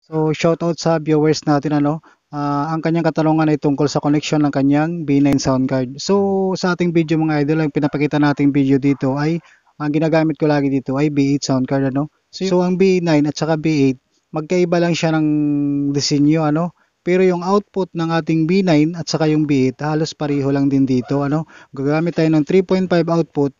So, shoutout sa viewers natin ano. Ang kanyang katanungan ay tungkol sa connection ng kanyang B9 sound card. So, sa ating video mga idol, ang pinapakita nating video dito ay ang ginagamit ko lagi dito ay B8 sound card ano. So, ang B9 at saka B8, magkaiba lang siya ng disenyo ano. Pero yung output ng ating B9 at saka yung B8 halos pareho lang din dito ano. Gagamit tayo ng 3.5 output.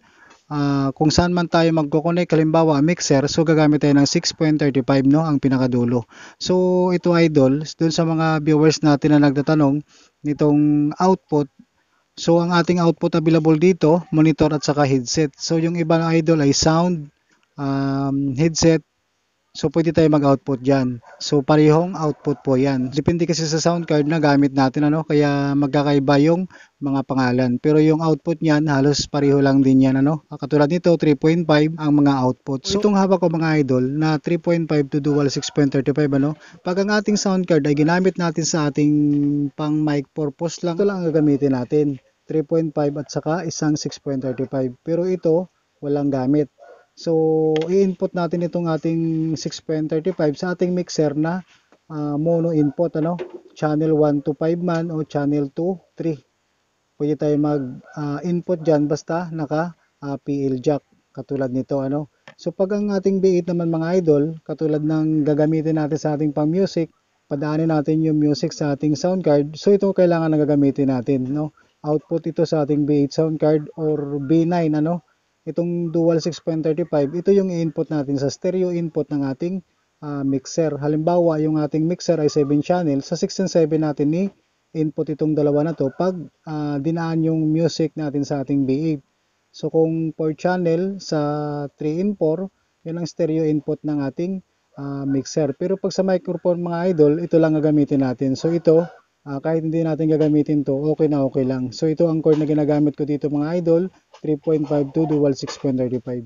Kung saan man tayo magko-connect, halimbawa mixer, so gagamit tayo ng 6.35 no, ang pinakadulo. So ito idol, dun sa mga viewers natin na nagtatanong nitong output, so ang ating output available dito, monitor at saka headset. So yung iba ng idol ay sound, headset, so pwede tayo mag-output dyan. So parehong output po yan. Depende kasi sa sound card na gamit natin ano, kaya magkakaiba yung mga pangalan. Pero yung output niyan halos pareho lang din yan ano. Katulad nito 3.5 ang mga output. So itong hawak ko mga idol na 3.5 to dual 6.35 ano. Pag ang ating sound card ay ginamit natin sa ating pang mic purpose lang, ito lang ang gagamitin natin. 3.5 at saka isang 6.35. Pero ito walang gamit. So, i-input natin itong ating 6.35 sa ating mixer na mono input, ano? Channel 1 to 5 man o channel 2, 3. Pwede tayo mag-input dyan basta naka PL jack, katulad nito, ano? So, pag ang ating B8 naman mga idol, katulad ng gagamitin natin sa ating pang music, padaanin natin yung music sa ating sound card. So, ito kailangan na gagamitin natin, no? Output ito sa ating B8 sound card or B9, ano? Itong dual 6.35, ito yung i-input natin sa stereo input ng ating mixer. Halimbawa, yung ating mixer ay 7 channel, sa 6 and 7 natin ni input itong dalawa na to pag dinaan yung music natin sa ating B8. So kung 4 channel sa 3 in 4, yun ang stereo input ng ating mixer. Pero pag sa microphone mga idol, ito lang gagamitin natin. So ito, kahit hindi natin gagamitin to, okay na okay lang. So ito ang cord na ginagamit ko dito mga idol, 3.5 to dual 6.35.